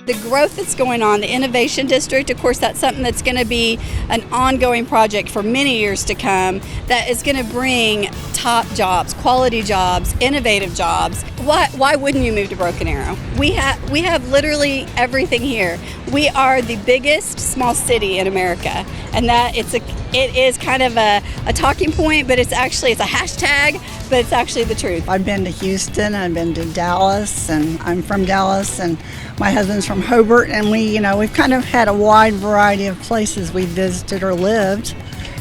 The growth that's going on, the Innovation District, of course, that's something that's going to be an ongoing project for many years to come that is going to bring top jobs, quality jobs, innovative jobs. Why wouldn't you move to Broken Arrow? We have literally everything here. We are the biggest small city in America, and that it is kind of a talking point, but it's a hashtag, but it's actually the truth. I've been to Houston, I've been to Dallas, and I'm from Dallas, and my husband's from Hobart, and we've kind of had a wide variety of places we've visited or lived,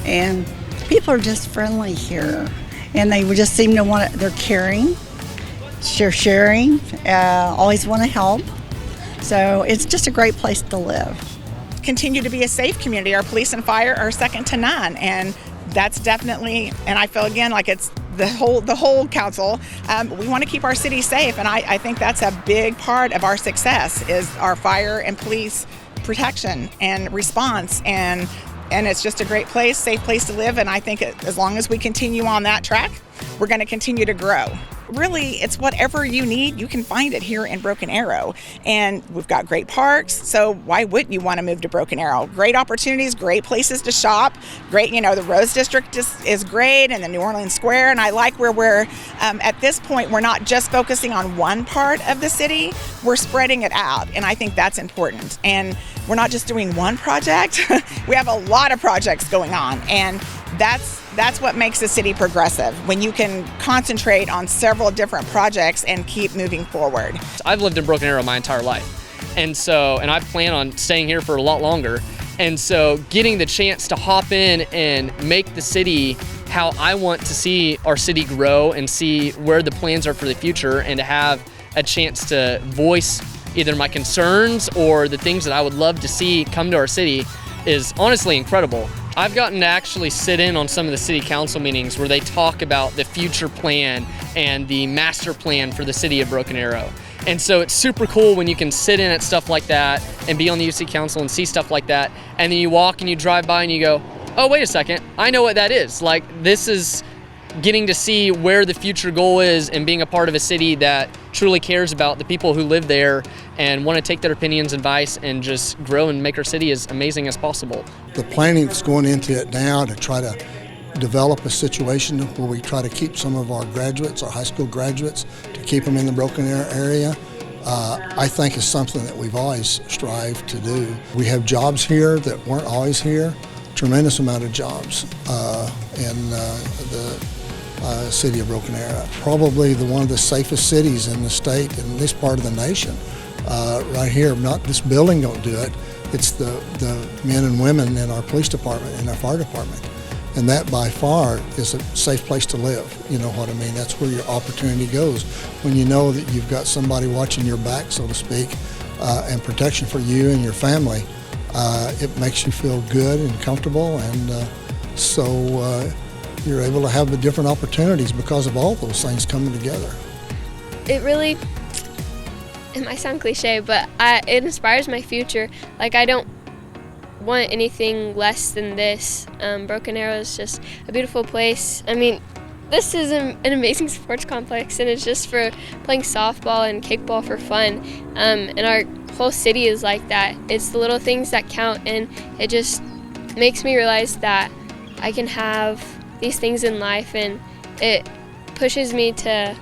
and people are just friendly here, and they just seem to they're caring, sharing, always want to help, so it's just a great place to live. Continue to be a safe community. Our police and fire are second to none, and that's definitely, and I feel again like it's the whole council. We want to keep our city safe, and I think that's a big part of our success is our fire and police protection and response, and it's just a great place, safe place to live, and I think as long as we continue on that track, we're going to continue to grow. Really, it's whatever you need, you can find it here in Broken Arrow. And we've got great parks, so why wouldn't you want to move to Broken Arrow? Great opportunities, great places to shop, great, the Rose District is great, and the New Orleans Square, and I like where we're, at this point, we're not just focusing on one part of the city, we're spreading it out, and I think that's important. And we're not just doing one project, we have a lot of projects going on, and that's what makes a city progressive, when you can concentrate on several different projects and keep moving forward. I've lived in Broken Arrow my entire life, and I plan on staying here for a lot longer, and so getting the chance to hop in and make the city how I want to see our city grow and see where the plans are for the future, and to have a chance to voice either my concerns or the things that I would love to see come to our city is honestly incredible. I've gotten to actually sit in on some of the city council meetings where they talk about the future plan and the master plan for the city of Broken Arrow. And so it's super cool when you can sit in at stuff like that and be on the UC council and see stuff like that. And then you walk and you drive by and you go, oh, wait a second, I know what that is. Like, this is getting to see where the future goal is and being a part of a city that truly cares about the people who live there and want to take their opinions and advice and just grow and make our city as amazing as possible. The planning that's going into it now to try to develop a situation where we try to keep some of our graduates, our high school graduates, to keep them in the Broken Arrow area, I think is something that we've always strived to do. We have jobs here that weren't always here, tremendous amount of jobs in the city of Broken Arrow. Probably one of the safest cities in the state, in this part of the nation. Right here, not this building don't do it, it's the men and women in our police department and our fire department. And that by far is a safe place to live, you know what I mean? That's where your opportunity goes. When you know that you've got somebody watching your back, so to speak, and protection for you and your family, it makes you feel good and comfortable, and so you're able to have the different opportunities because of all those things coming together. It might sound cliche, but it inspires my future. Like, I don't want anything less than this. Broken Arrow is just a beautiful place. I mean, this is an amazing sports complex, and it's just for playing softball and kickball for fun. And our whole city is like that. It's the little things that count, and it just makes me realize that I can have these things in life, and it pushes me to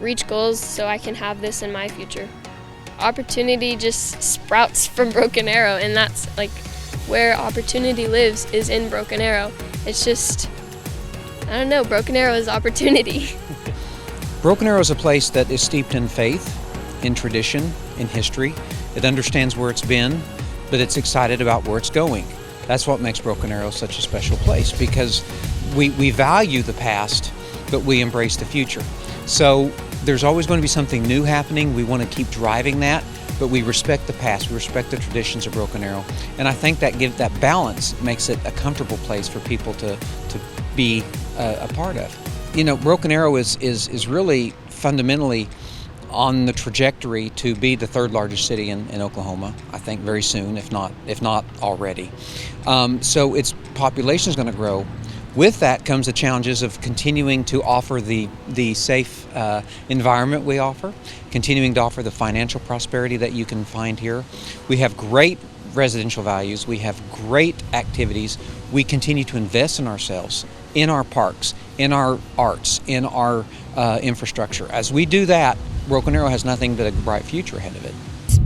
reach goals so I can have this in my future. Opportunity just sprouts from Broken Arrow, and that's where opportunity lives, is in Broken Arrow. It's just, I don't know, Broken Arrow is opportunity. Broken Arrow is a place that is steeped in faith, in tradition, in history. It understands where it's been, but it's excited about where it's going. That's what makes Broken Arrow such a special place, because we value the past, but we embrace the future. So there's always going to be something new happening. We want to keep driving that, but we respect the past, we respect the traditions of Broken Arrow. And I think that balance makes it a comfortable place for people to be a part of. You know, Broken Arrow is really fundamentally on the trajectory to be the third largest city in Oklahoma, I think very soon, if not already. So its population is going to grow, With that comes the challenges of continuing to offer the safe environment we offer, continuing to offer the financial prosperity that you can find here. We have great residential values, we have great activities. We continue to invest in ourselves, in our parks, in our arts, in our infrastructure. As we do that, Broken Arrow has nothing but a bright future ahead of it.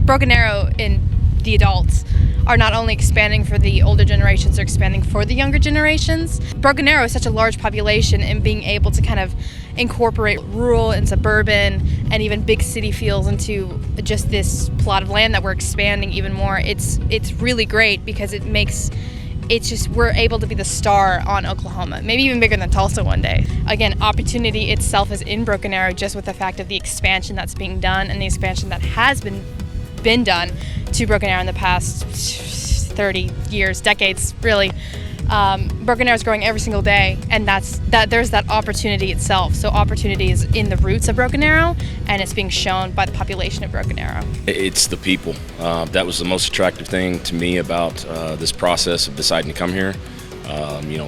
Broken Arrow and the adults are not only expanding for the older generations, they're expanding for the younger generations. Broken Arrow is such a large population, and being able to kind of incorporate rural and suburban and even big city feels into just this plot of land that we're expanding even more, it's really great because we're able to be the star on Oklahoma, maybe even bigger than Tulsa one day. Again, opportunity itself is in Broken Arrow just with the fact of the expansion that's being done and the expansion that has been done to Broken Arrow in the past 30 years, decades, really. Broken Arrow is growing every single day, and there's that opportunity itself. So opportunity is in the roots of Broken Arrow, and it's being shown by the population of Broken Arrow. It's the people. That was the most attractive thing to me about this process of deciding to come here.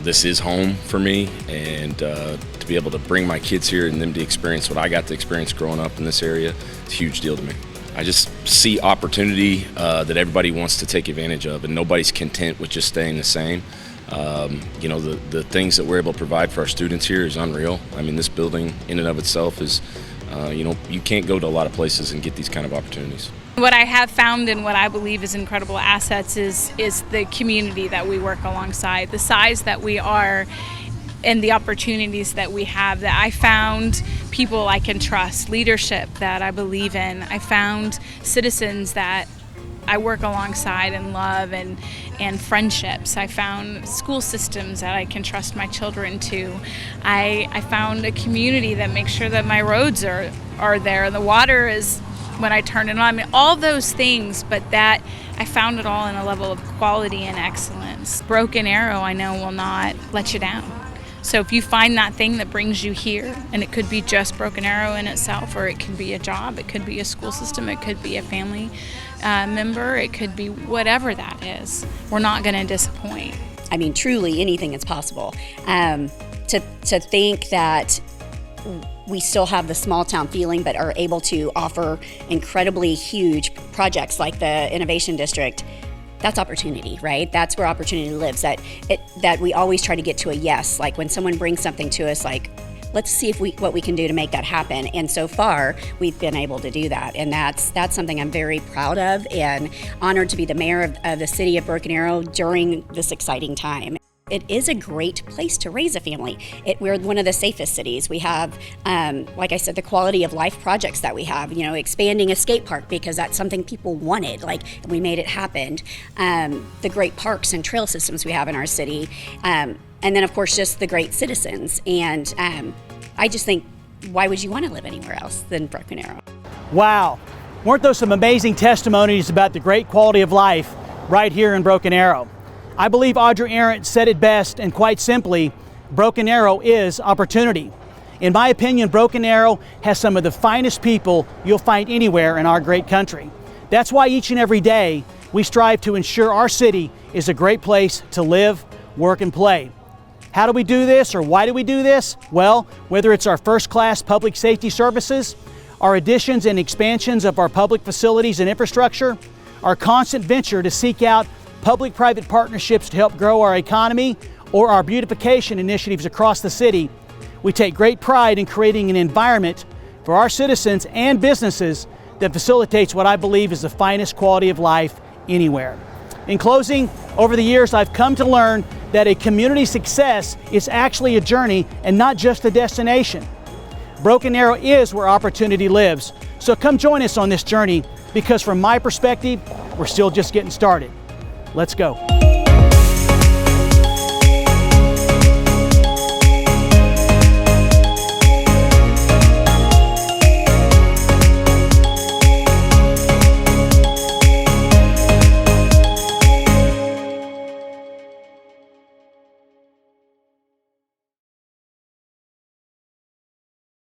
This is home for me, and to be able to bring my kids here and them to experience what I got to experience growing up in this area, it's a huge deal to me. I just see opportunity that everybody wants to take advantage of, and nobody's content with just staying the same. The things that we're able to provide for our students here is unreal. I mean, this building in and of itself is, you can't go to a lot of places and get these kind of opportunities. What I have found and what I believe is incredible assets is the community that we work alongside, the size that we are, and the opportunities that we have. That I found people I can trust, leadership that I believe in. I found citizens that I work alongside and love, and friendships. I found school systems that I can trust my children to. I found a community that makes sure that my roads are there. The water is when I turn it on. I mean, all those things, but that I found it all in a level of quality and excellence. Broken Arrow, I know, will not let you down. So if you find that thing that brings you here, and it could be just Broken Arrow in itself, or it could be a job, it could be a school system, it could be a family member, it could be whatever that is, we're not going to disappoint. I mean, truly, anything is possible. To think that we still have the small town feeling, but are able to offer incredibly huge projects like the Innovation District, that's opportunity, right? That's where opportunity lives. That we always try to get to a yes. Like when someone brings something to us, like, let's see what we can do to make that happen. And so far, we've been able to do that. And that's something I'm very proud of and honored to be the mayor of the city of Broken Arrow during this exciting time. It is a great place to raise a family. We're one of the safest cities. We have, like I said, the quality of life projects that we have, expanding a skate park because that's something people wanted, we made it happen. The great parks and trail systems we have in our city. And then, of course, just the great citizens. And I just think, why would you want to live anywhere else than Broken Arrow? Wow. Weren't those some amazing testimonies about the great quality of life right here in Broken Arrow? I believe Audrey Arendt said it best, and quite simply, Broken Arrow is opportunity. In my opinion, Broken Arrow has some of the finest people you'll find anywhere in our great country. That's why each and every day we strive to ensure our city is a great place to live, work, and play. How do we do this, or why do we do this? Well, whether it's our first-class public safety services, our additions and expansions of our public facilities and infrastructure, our constant venture to seek out public-private partnerships to help grow our economy, or our beautification initiatives across the city, we take great pride in creating an environment for our citizens and businesses that facilitates what I believe is the finest quality of life anywhere. In closing, over the years I've come to learn that a community success is actually a journey and not just a destination. Broken Arrow is where opportunity lives, so come join us on this journey, because from my perspective, we're still just getting started. Let's go.